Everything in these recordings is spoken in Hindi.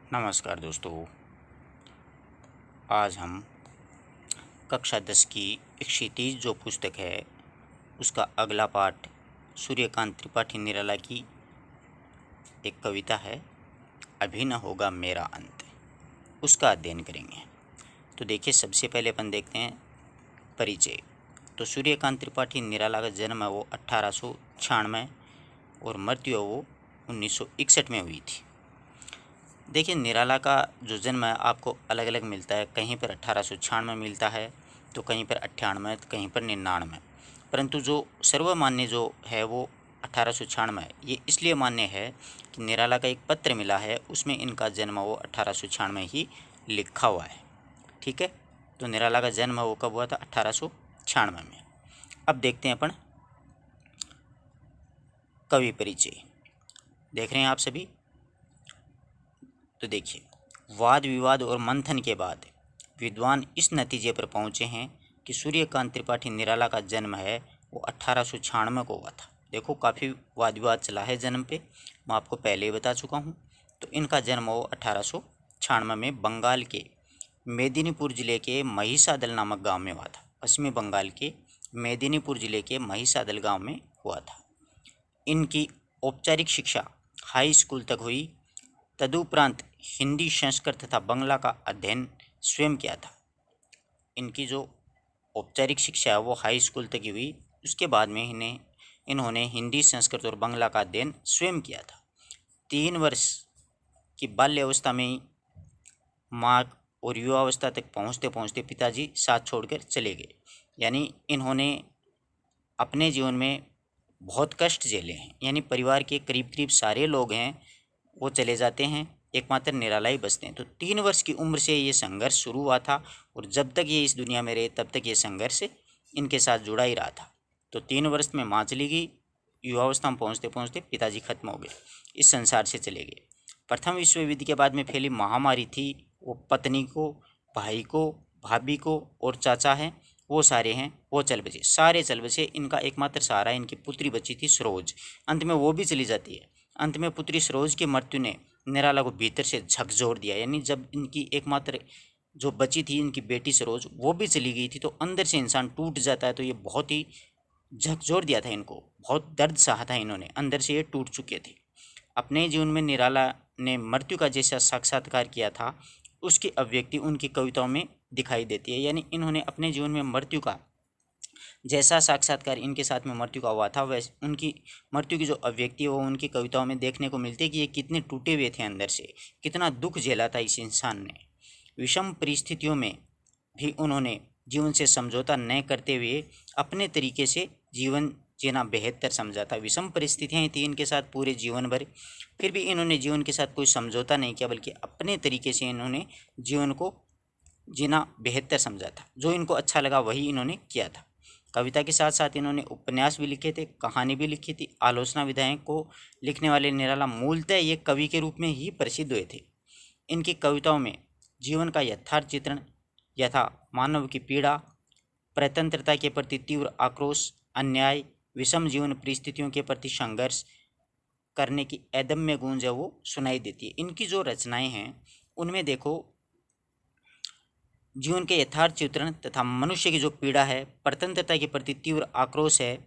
नमस्कार दोस्तों। आज हम कक्षा 10 की एक क्षितिज जो पुस्तक है उसका अगला पाठ सूर्यकांत त्रिपाठी निराला की एक कविता है, अभी न होगा मेरा अंत, उसका अध्ययन करेंगे। तो देखिए, सबसे पहले अपन देखते हैं परिचय। तो सूर्यकांत त्रिपाठी निराला का जन्म है वो 1896 और मृत्यु है वो 1961 में हुई थी। देखिए, निराला का जो जन्म है आपको अलग अलग मिलता है, कहीं पर 1896 मिलता है तो कहीं पर 98, कहीं पर 99, परंतु जो सर्वमान्य जो है वो 1896 है। ये इसलिए मान्य है कि निराला का एक पत्र मिला है, उसमें इनका जन्म वो 1896 ही लिखा हुआ है। ठीक है, तो निराला का जन्म वो कब हुआ था? 1896 में। अब देखते हैं अपन कवि परिचय। देख रहे हैं आप सभी? तो देखिए, वाद विवाद और मंथन के बाद विद्वान इस नतीजे पर पहुंचे हैं कि सूर्यकांत त्रिपाठी निराला का जन्म है वो 1896 को हुआ था। देखो, काफ़ी वाद विवाद चला है जन्म पे, मैं आपको पहले ही बता चुका हूँ। तो इनका जन्म वो 1896 में बंगाल के मेदिनीपुर जिले के महिसादल नामक गांव में हुआ था। पश्चिमी बंगाल के मेदिनीपुर जिले के महिसादल गांव में हुआ था। इनकी औपचारिक शिक्षा हाई स्कूल तक हुई। तदुपरांत हिंदी, संस्कृत तथा बंगला का अध्ययन स्वयं किया था। इनकी जो औपचारिक शिक्षा है वो हाई स्कूल तक की हुई। उसके बाद में इन्होंने हिंदी, संस्कृत और बंगला का अध्ययन स्वयं किया था। 3 वर्ष की बाल्यावस्था में ही माँ और युवावस्था तक पहुँचते पहुँचते पिताजी साथ छोड़कर चले गए। यानी इन्होंने अपने जीवन में बहुत कष्ट झेले हैं। यानी परिवार के करीब करीब सारे लोग हैं वो चले जाते हैं, एकमात्र निराला ही बचते हैं। तो 3 वर्ष की उम्र से ये संघर्ष शुरू हुआ था और जब तक ये इस दुनिया में रहे तब तक ये संघर्ष इनके साथ जुड़ा ही रहा था। तो 3 वर्ष में माँ चली गई, युवावस्था में पहुँचते पहुँचते पिताजी खत्म हो गए, इस संसार से चले गए। प्रथम विश्व युद्ध के बाद में फैली महामारी थी, वो पत्नी को, भाई को, भाभी को और चाचा हैं वो सारे हैं वो चल बचे, सारे चल बचे। इनका एकमात्र सहारा इनकी पुत्री बची थी सरोज। अंत में वो भी चली जाती है। अंत में पुत्री सरोज की मृत्यु ने निराला को भीतर से झकझोर दिया। यानी जब इनकी एकमात्र जो बची थी इनकी बेटी सरोज वो भी चली गई थी, तो अंदर से इंसान टूट जाता है। तो ये बहुत ही झकझोर दिया था इनको, बहुत दर्द सहा था इन्होंने, अंदर से ये टूट चुके थे। अपने जीवन में निराला ने मृत्यु का जैसा साक्षात्कार किया था उसकी अभिव्यक्ति उनकी कविताओं में दिखाई देती है। यानी इन्होंने अपने जीवन में मृत्यु का जैसा साक्षात्कार इनके साथ में मृत्यु का हुआ था, वैसे उनकी मृत्यु की जो अभिव्यक्ति है वो उनकी कविताओं में देखने को मिलती है कि ये कितने टूटे हुए थे अंदर से, कितना दुख झेला था इस इंसान ने। विषम परिस्थितियों में भी उन्होंने जीवन से समझौता न करते हुए अपने तरीके से जीवन जीना बेहतर समझा था। विषम परिस्थितियाँ थी इनके साथ पूरे जीवन भर, फिर भी इन्होंने जीवन के साथ कोई समझौता नहीं किया, बल्कि अपने तरीके से इन्होंने जीवन को जीना बेहतर समझा था। जो इनको अच्छा लगा वही इन्होंने किया था। कविता के साथ साथ इन्होंने उपन्यास भी लिखे थे, कहानी भी लिखी थी। आलोचना विधाएं को लिखने वाले निराला मूलतः ये कवि के रूप में ही प्रसिद्ध हुए थे। इनकी कविताओं में जीवन का यथार्थ चित्रण, यथा मानव की पीड़ा, प्रतंत्रता के प्रति तीव्र आक्रोश, अन्याय, विषम जीवन परिस्थितियों के प्रति संघर्ष करने की अदम्य गूंज है वो सुनाई देती है। इनकी जो रचनाएं हैं उनमें देखो, जीवन के यथार्थ चित्रण तथा मनुष्य की जो पीड़ा है, प्रतंत्रता के प्रति तीव्र आक्रोश है,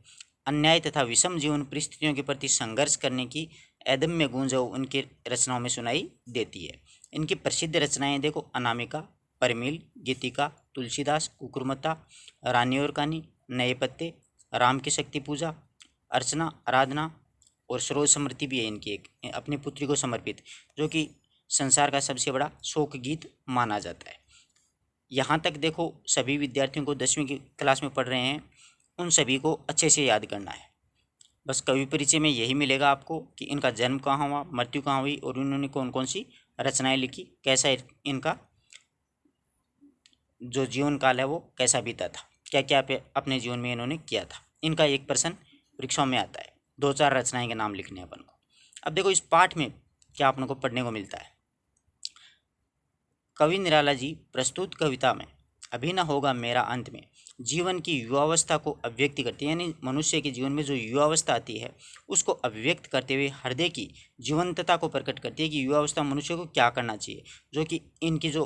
अन्याय तथा विषम जीवन परिस्थितियों के प्रति संघर्ष करने की अदम्य गूंज है उनकी रचनाओं में सुनाई देती है। इनकी प्रसिद्ध रचनाएं देखो, अनामिका, परमिल, गीतिका, तुलसीदास, कुकुरमता, रानी और कहानी, नए पत्ते, राम की शक्ति पूजा, अर्चना, आराधना और सरोज स्मृति भी है इनकी एक अपनी पुत्री को समर्पित, जो कि संसार का सबसे बड़ा शोक गीत माना जाता है। यहाँ तक देखो, सभी विद्यार्थियों को 10वीं की क्लास में पढ़ रहे हैं उन सभी को अच्छे से याद करना है। बस कवि परिचय में यही मिलेगा आपको कि इनका जन्म कहाँ हुआ, मृत्यु कहाँ हुई और इन्होंने कौन कौन सी रचनाएं लिखी, कैसा इनका जो जीवन काल है वो कैसा बीता था, क्या क्या अपने जीवन में इन्होंने किया था। इनका एक प्रश्न परीक्षाओं में आता है, 2-4 रचनाएं के नाम लिखने अपन को। अब देखो, इस पाठ में क्या अपन को पढ़ने को मिलता है। कवि निराला जी प्रस्तुत कविता में अभी न होगा मेरा अंत में जीवन की युवावस्था को अभिव्यक्ति करती है, यानी मनुष्य के जीवन में जो युवावस्था आती है उसको अभिव्यक्त करते हुए हृदय की जीवंतता को प्रकट करती है कि युवावस्था मनुष्य को क्या करना चाहिए। जो कि इनकी जो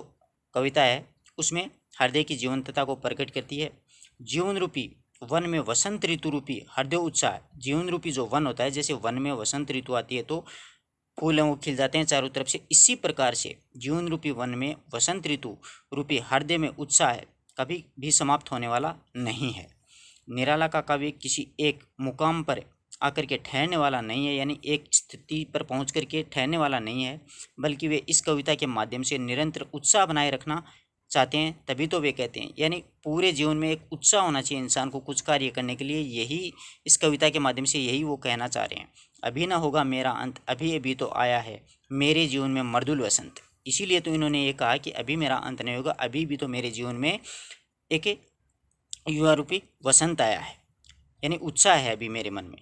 कविता है उसमें हृदय की जीवंतता को प्रकट करती है। जीवन रूपी वन में वसंत ऋतु रूपी हृदय उत्साह, जीवन रूपी जो वन होता है, जैसे वन में वसंत ऋतु आती है तो फूल हैं वो खिल जाते हैं चारों तरफ से, इसी प्रकार से जीवन रूपी वन में वसंत ऋतु रूपी हृदय में उत्साह है कभी भी समाप्त होने वाला नहीं है। निराला का कवि किसी एक मुकाम पर आकर के ठहरने वाला नहीं है, यानी एक स्थिति पर पहुंच कर के ठहरने वाला नहीं है, बल्कि वे इस कविता के माध्यम से निरंतर उत्साह बनाए रखना चाहते हैं। तभी तो वे कहते हैं, यानी पूरे जीवन में एक उत्साह होना चाहिए इंसान को कुछ कार्य करने के लिए, यही इस कविता के माध्यम से यही वो कहना चाह रहे हैं। अभी ना होगा मेरा अंत, अभी अभी तो आया है मेरे जीवन में मर्दुल वसंत। इसीलिए तो इन्होंने ये कहा कि अभी मेरा अंत नहीं होगा, अभी भी तो मेरे जीवन में एक युवा रूपी वसंत आया है, यानी उत्साह है अभी मेरे मन में।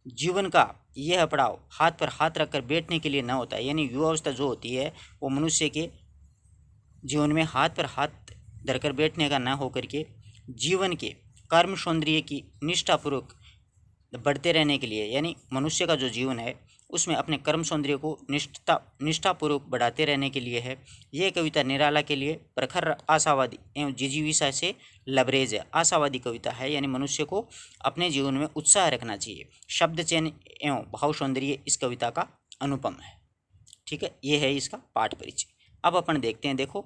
जीवन का यह पड़ाव हाथ पर हाथ रखकर बैठने के लिए न होता है, यानी युवावस्था जो होती है वो मनुष्य के जीवन में हाथ पर हाथ धरकर बैठने का न होकर के जीवन के कर्म सौंदर्य की निष्ठापूर्वक बढ़ते रहने के लिए, यानी मनुष्य का जो जीवन है उसमें अपने कर्म सौंदर्य को निष्ठापूर्वक बढ़ाते रहने के लिए है। यह कविता निराला के लिए प्रखर आशावादी एवं जिजीविषा से लबरेज है। आशावादी कविता है, यानी मनुष्य को अपने जीवन में उत्साह रखना चाहिए। शब्द चयन एवं भाव सौंदर्य इस कविता का अनुपम है। ठीक है, ये है इसका पाठ परिचय। अब अपन देखते हैं, देखो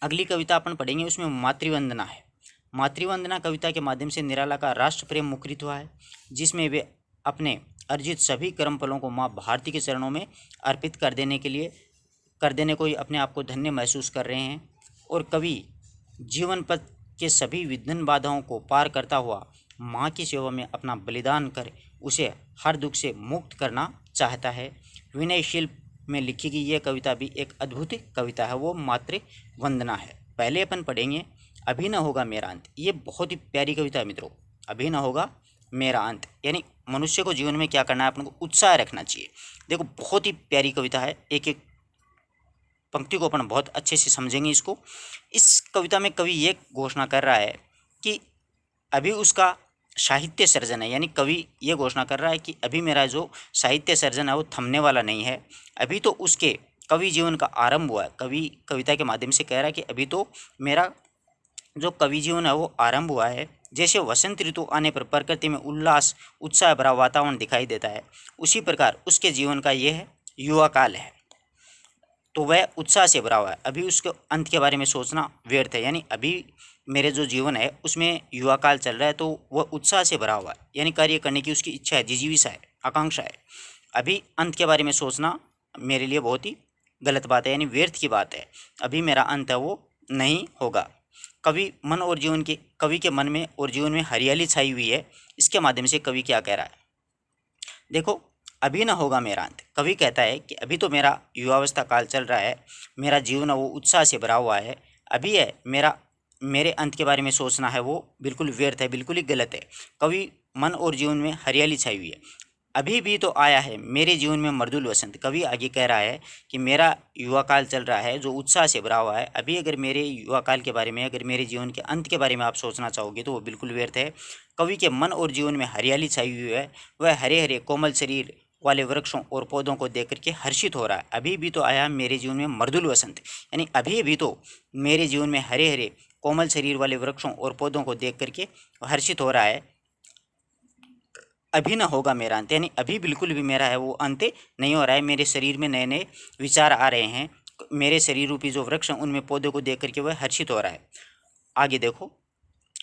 अगली कविता अपन पढ़ेंगे, उसमें मातृवंदना है। मातृवंदना कविता के माध्यम से निराला का राष्ट्र प्रेम मुखरित हुआ है, जिसमें वे अपने अर्जित सभी कर्म फलों को माँ भारती के चरणों में अर्पित कर देने को ही अपने आप को धन्य महसूस कर रहे हैं। और कवि जीवन पथ के सभी विघ्न बाधाओं को पार करता हुआ माँ की सेवा में अपना बलिदान कर उसे हर दुख से मुक्त करना चाहता है। विनय शिल्प में लिखी गई यह कविता भी एक अद्भुत कविता है, वो मातृवंदना है। पहले अपन पढ़ेंगे अभी न होगा मेरा अंत। ये बहुत ही प्यारी कविता है मित्रों। अभी न होगा मेरा अंत, यानी मनुष्य को जीवन में क्या करना है, अपन को उत्साह रखना चाहिए। देखो बहुत ही प्यारी कविता है, एक एक पंक्ति को अपन बहुत अच्छे से समझेंगे इसको। इस कविता में कवि ये घोषणा कर रहा है कि अभी उसका साहित्य सर्जन है, यानी कवि ये घोषणा कर रहा है कि अभी मेरा जो साहित्य सर्जन है वो थमने वाला नहीं है, अभी तो उसके कवि जीवन का आरंभ हुआ है। कवि कविता के माध्यम से कह रहा है कि अभी तो मेरा जो कवि जीवन है वो आरंभ हुआ है। जैसे वसंत ऋतु आने पर प्रकृति में उल्लास उत्साह भरा वातावरण दिखाई देता है, उसी प्रकार उसके जीवन का यह युवा काल है, तो वह उत्साह से भरा हुआ है। अभी उसके अंत के बारे में सोचना व्यर्थ है, यानी अभी मेरे जो जीवन है उसमें युवा काल चल रहा है तो वह उत्साह से भरा हुआ है, यानी कार्य करने की उसकी इच्छा है, जिजीविषा है, आकांक्षा है। अभी अंत के बारे में सोचना मेरे लिए बहुत ही गलत बात है, यानी व्यर्थ की बात है। अभी मेरा अंत है वो नहीं होगा। कवि के मन में और जीवन में हरियाली छाई हुई है। इसके माध्यम से कवि क्या कह रहा है, देखो अभी ना होगा मेरा अंत। कवि कहता है कि अभी तो मेरा युवावस्था काल चल रहा है, मेरा जीवन वो उत्साह से भरा हुआ है, अभी है मेरे अंत के बारे में सोचना है वो बिल्कुल व्यर्थ है, बिल्कुल ही गलत है। कवि मन और जीवन में हरियाली छाई हुई है। अभी भी तो आया है मेरे जीवन में मर्दुल वसंत। कवि आगे कह रहा है कि मेरा युवा काल चल रहा है जो उत्साह से भरा हुआ है। अभी अगर मेरे युवा काल के बारे में, अगर मेरे जीवन के अंत के बारे में आप सोचना चाहोगे तो वो बिल्कुल व्यर्थ है। कवि के मन और जीवन में हरियाली छाई हुई है, वह हरे हरे कोमल शरीर वाले वृक्षों और पौधों को देख करके हर्षित हो रहा है। अभी भी तो आया मेरे जीवन में मर्दुल वसंत, यानी अभी भी तो मेरे जीवन में हरे हरे कोमल शरीर वाले वृक्षों और पौधों को देख करके हर्षित हो रहा है। अभी ना होगा मेरा अंत, यानी अभी बिल्कुल भी मेरा है वो अंत नहीं हो रहा है। मेरे शरीर में नए नए विचार आ रहे हैं, मेरे शरीर रूपी जो वृक्ष हैं उनमें पौधों को देख करके वह हर्षित हो रहा है। आगे देखो,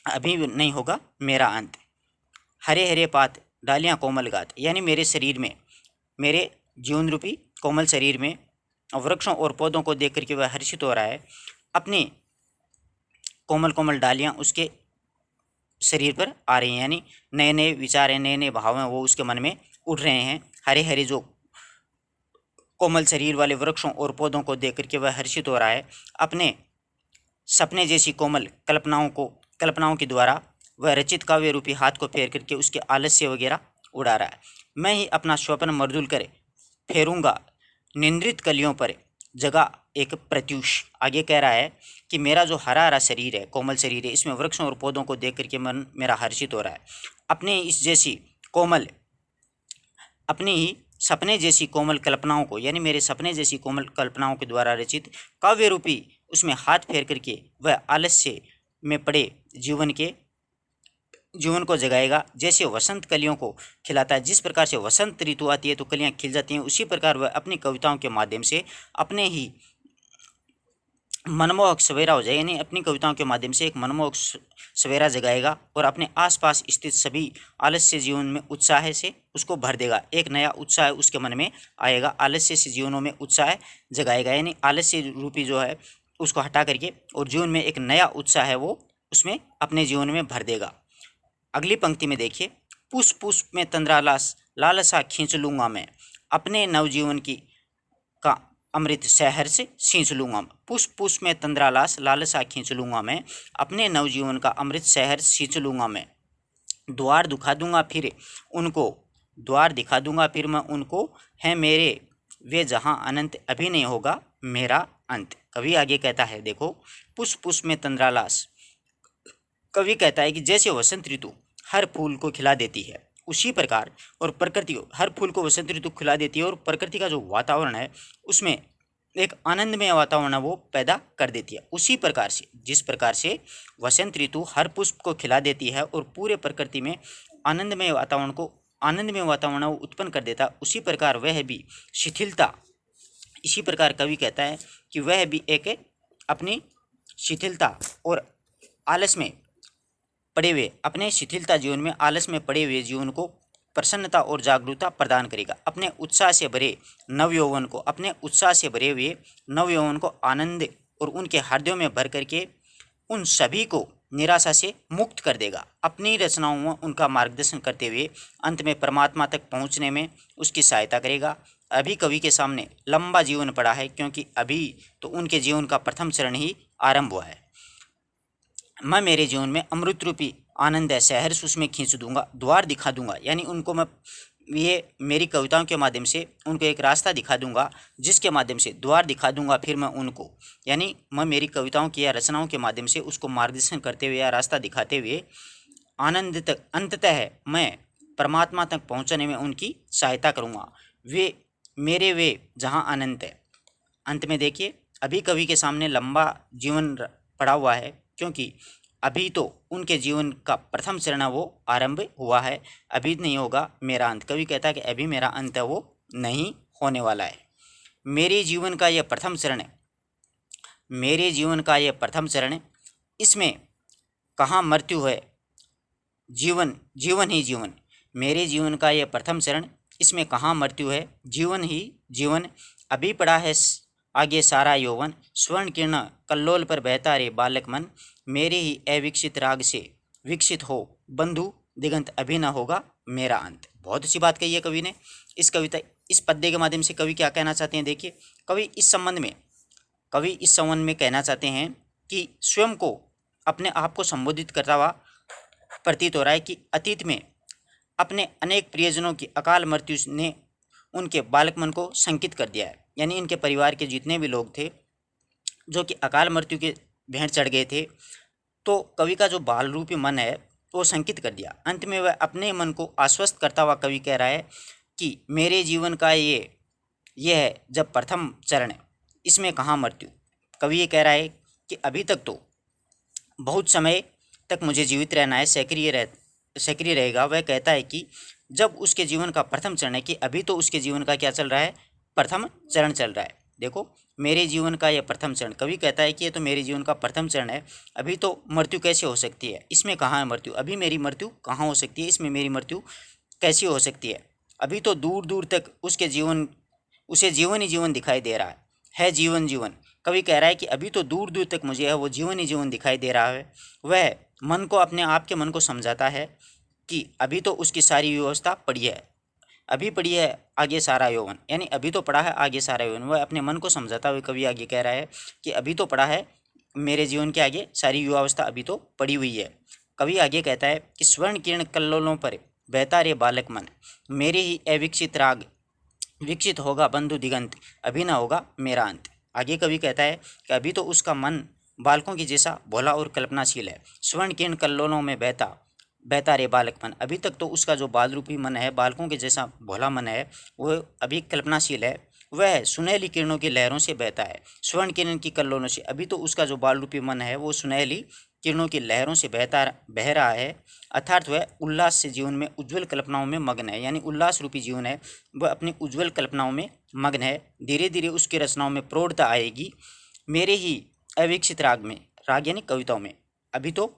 अभी नहीं होगा मेरा अंत। हरे हरे पात डालियाँ कोमल गात, यानी मेरे शरीर में, मेरे जीवन रूपी कोमल शरीर में वृक्षों और पौधों को देख करके वह हर्षित हो रहा है। अपनी कोमल कोमल डालियाँ उसके शरीर पर आ रही हैं, यानी नए नए विचार हैं, नए नए भाव हैं वो उसके मन में उठ रहे हैं। हरे हरे जो कोमल शरीर वाले वृक्षों और पौधों को देख करके वह हर्षित हो रहा है। अपने सपने जैसी कोमल कल्पनाओं के द्वारा वह रचित काव्य रूपी हाथ को फेर करके उसके आलस्य वगैरह उड़ा रहा है। मैं ही अपना स्वप्न मर्दुल कर फेरूंगा निंद्रित कलियों पर, जगह एक प्रत्यूष। आगे कह रहा है कि मेरा जो हरा हरा शरीर है, कोमल शरीर है, इसमें वृक्षों और पौधों को देख करके मन मेरा हर्षित हो रहा है। अपने इस जैसी कोमल, अपनी ही सपने जैसी कोमल कल्पनाओं को, यानी मेरे सपने जैसी कोमल कल्पनाओं के द्वारा रचित काव्य रूपी उसमें हाथ फेर करके वह आलस्य में पड़े जीवन को जगाएगा। जैसे वसंत कलियों को खिलाता है, जिस प्रकार से वसंत ऋतु आती है तो कलियां खिल जाती हैं, उसी प्रकार वह अपनी कविताओं के माध्यम से अपने ही मनमोहक सवेरा हो जाए, यानी अपनी कविताओं के माध्यम से एक मनमोहक सवेरा जगाएगा और अपने आसपास स्थित सभी आलस्य जीवन में उत्साह से उसको भर देगा। एक नया उत्साह उसके मन में आएगा, आलस्य से जीवनों में उत्साह जगाएगा, यानी आलस्य रूपी जो है उसको हटा करके और जीवन में एक नया उत्साह है वो उसमें अपने जीवन में भर देगा। अगली पंक्ति में देखिए, पुष्प पुष्प में तंद्रालास लालसा खींच लूंगा मैं, अपने नवजीवन की का अमृत शहर से सींच लूंगा। पुष्प पुष्प में तंद्रालास लालसा खींच लूंगा मैं, अपने नवजीवन का अमृत शहर सींच लूंगा मैं। द्वार दिखा दूंगा फिर उनको, द्वार दिखा दूंगा फिर मैं उनको, है मेरे वे जहां अनंत अभी नहीं होगा मेरा अंत। कवि आगे कहता है, देखो, पुष्प पुष्प में तंद्रालास, कवि कहता है कि जैसे वसंत ऋतु हर फूल को खिला देती है उसी प्रकार, और प्रकृति हर फूल को वसंत ऋतु खिला देती है और प्रकृति का जो वातावरण है उसमें एक आनंदमय वातावरण वो पैदा कर देती है। उसी प्रकार से, जिस प्रकार से वसंत ऋतु हर पुष्प को खिला देती है और पूरे प्रकृति में आनंदमय वातावरण वो उत्पन्न कर देता, उसी प्रकार वह भी शिथिलता, इसी प्रकार कवि कहता है कि वह भी एक अपनी शिथिलता और आलस में पड़े हुए, अपने शिथिलता जीवन में आलस में पड़े हुए जीवन को प्रसन्नता और जागरूकता प्रदान करेगा। अपने उत्साह से भरे नवयौवन को, अपने उत्साह से भरे हुए नवयौवन को आनंद और उनके हृदयों में भर करके उन सभी को निराशा से मुक्त कर देगा। अपनी रचनाओं में उनका मार्गदर्शन करते हुए अंत में परमात्मा तक पहुंचने में उसकी सहायता करेगा। अभी कवि के सामने लंबा जीवन पड़ा है, क्योंकि अभी तो उनके जीवन का प्रथम चरण ही आरंभ हुआ है। मैं मेरे जीवन में अमृत रूपी आनंद है शहर से उसमें खींच दूंगा, द्वार दिखा दूंगा, यानी उनको मैं ये मेरी कविताओं के माध्यम से उनको एक रास्ता दिखा दूंगा, जिसके माध्यम से द्वार दिखा दूंगा फिर मैं उनको, यानी मैं मेरी कविताओं की या रचनाओं के माध्यम से उसको मार्गदर्शन करते हुए या रास्ता दिखाते हुए आनंद तक, अंततः मैं परमात्मा तक पहुंचने में उनकी सहायता करूंगा। वे जहां अनंत है। अंत में देखिए, अभी कवि के सामने लंबा जीवन पड़ा हुआ है, क्योंकि अभी तो उनके जीवन का प्रथम चरण वो आरंभ हुआ है, अभी नहीं होगा मेरा अंत। कवि कहता है कि अभी मेरा अंत है वो नहीं होने वाला है। मेरे जीवन का यह प्रथम चरण है, मेरे जीवन का यह प्रथम चरण, इसमें कहाँ मृत्यु है, जीवन जीवन ही जीवन। मेरे जीवन का यह प्रथम चरण, इसमें कहाँ मृत्यु है, जीवन ही जीवन। अभी पड़ा है आगे सारा यौवन, स्वर्ण किरण कल्लोल पर बहता रे बालक मन, मेरे ही अविकसित राग से विकसित हो बंधु दिगंत अभी न होगा मेरा अंत। बहुत अच्छी बात कही है कवि ने। इस पद्य के माध्यम से कवि क्या कहना चाहते हैं, देखिए, कवि इस संबंध में कहना चाहते हैं कि स्वयं को, अपने आप को संबोधित करता हुआ प्रतीत हो रहा है कि अतीत में अपने अनेक प्रियजनों की अकाल मृत्यु ने उनके बालक मन को संकित कर दिया है, यानी इनके परिवार के जितने भी लोग थे जो कि अकाल मृत्यु के भेंट चढ़ गए थे, तो कवि का जो बाल रूपी मन है वो संकित कर दिया। अंत में वह अपने मन को आश्वस्त करता हुआ कवि कह रहा है कि मेरे जीवन का ये है जब प्रथम चरण है, इसमें कहाँ मृत्यु। कवि ये कह रहा है कि अभी तक तो बहुत समय तक मुझे जीवित रहना है, सक्रिय रहेगा। वह कहता है कि जब उसके जीवन का प्रथम चरण है, कि अभी तो उसके जीवन का क्या चल रहा है, प्रथम चरण चल रहा है। देखो, मेरे जीवन का यह प्रथम चरण, कवि कहता है कि ये तो मेरे जीवन का प्रथम चरण है, अभी तो मृत्यु कैसे हो सकती है, इसमें कहाँ है मृत्यु, अभी मेरी मृत्यु कहाँ हो सकती है, इसमें मेरी मृत्यु कैसी हो सकती है। अभी तो दूर दूर तक उसे जीवन ही जीवन दिखाई दे रहा है जीवन जीवन। कवि कह रहा है कि अभी तो दूर दूर तक मुझे है वो जीवन ही जीवन दिखाई दे रहा है। वह मन को, अपने आप के मन को समझाता है कि अभी तो उसकी सारी व्यवस्था पड़ी है, अभी पड़ी है आगे सारा यौवन, यानी अभी तो पड़ा है आगे सारा यौवन। वह अपने मन को समझाता हुए कवि आगे कह रहा है कि अभी तो पड़ा है मेरे जीवन के आगे सारी युवावस्था अभी तो पड़ी हुई है। कवि आगे कहता है कि स्वर्ण किरण कल्लोलों पर बहता रे बालक मन, मेरे ही अविकसित राग विकसित होगा बंधु दिगंत अभी ना होगा मेरा अंत। आगे कवि कहता है कि अभी तो उसका मन बालकों की जैसा भोला और कल्पनाशील है। स्वर्ण किरण कल्लोलों में बहता बहता रे बालकपन, अभी तक तो उसका जो बाल रूपी मन है, बालकों के जैसा भोला मन है, वो अभी कल्पनाशील है। वह सुनहली किरणों की लहरों से बहता है। स्वर्ण किरण की कल्लोलों से, अभी तो उसका जो बाल रूपी मन है वो सुनहली किरणों की लहरों से बह रहा है। अर्थात वह उल्लास से जीवन में उज्ज्वल कल्पनाओं में मग्न है, यानी उल्लास रूपी जीवन है, वह अपनी उज्ज्वल कल्पनाओं में मग्न है। धीरे धीरे उसकी रचनाओं में प्रौढ़ता आएगी, मेरे ही अविकसित राग में, राग यानी कविताओं में। अभी तो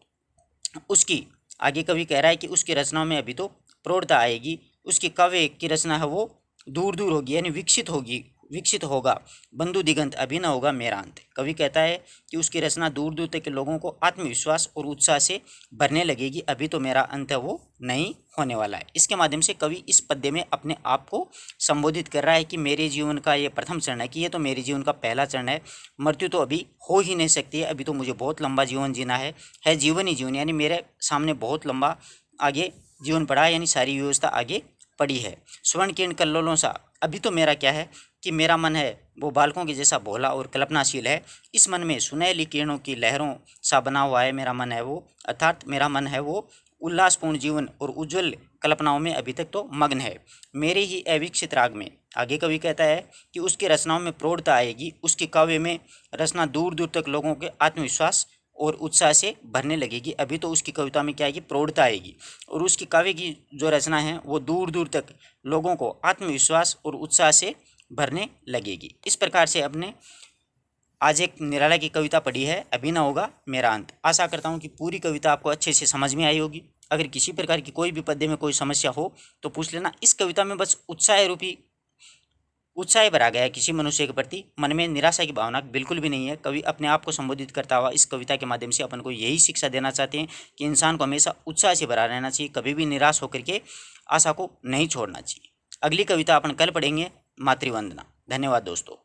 उसकी, आगे कवि कह रहा है कि उसकी रचनाओं में अभी तो प्रौढ़ता आएगी, उसकी काव्य की रचना है वो दूर दूर होगी, यानी विकसित होगी, विकसित होगा। बंधु दिगंत अभी न होगा मेरा अंत। कवि कहता है कि उसकी रचना दूर दूर तक के लोगों को आत्मविश्वास और उत्साह से भरने लगेगी, अभी तो मेरा अंत है वो नहीं होने वाला है। इसके माध्यम से कवि इस पद्य में अपने आप को संबोधित कर रहा है कि मेरे जीवन का ये प्रथम चरण है, कि ये तो मेरे जीवन का पहला चरण है, मृत्यु तो अभी हो ही नहीं सकती है, अभी तो मुझे बहुत लंबा जीवन जीना है जीवन ही जीवन, यानी मेरे सामने बहुत लंबा आगे जीवन पड़ा है, यानी सारी व्यवस्था आगे पड़ी है। स्वर्ण किरण कल्लोलों सा, अभी तो मेरा क्या है कि मेरा मन है वो बालकों के जैसा भोला और कल्पनाशील है। इस मन में सुनहली किरणों की लहरों सा बना हुआ है मेरा मन है वो, अर्थात मेरा मन है वो उल्लासपूर्ण जीवन और उज्ज्वल कल्पनाओं में अभी तक तो मग्न है, मेरे ही अविकसित राग में। आगे कवि कहता है कि उसकी रचनाओं में प्रौढ़ता आएगी, उसके काव्य में रचना दूर दूर तक लोगों के आत्मविश्वास और उत्साह से भरने लगेगी। अभी तो उसकी कविता में क्या आएगी, प्रौढ़ता आएगी, और उसकी काव्य की जो रचना है वो दूर दूर तक लोगों को आत्मविश्वास और उत्साह से भरने लगेगी। इस प्रकार से अपने आज एक निराला की कविता पढ़ी है, अभी ना होगा मेरा अंत। आशा करता हूँ कि पूरी कविता आपको अच्छे से समझ में आई होगी। अगर किसी प्रकार की कोई भी पद्य में कोई समस्या हो तो पूछ लेना। इस कविता में बस उत्साह भरा गया है किसी मनुष्य के प्रति, मन में निराशा की भावना बिल्कुल भी नहीं है। कवि अपने आप को संबोधित करता हुआ इस कविता के माध्यम से अपन को यही शिक्षा देना चाहते हैं कि इंसान को हमेशा उत्साह से भरा रहना चाहिए, कभी भी निराश होकर के आशा को नहीं छोड़ना चाहिए। अगली कविता अपन कल पढ़ेंगे, मातृवंदना। धन्यवाद दोस्तों।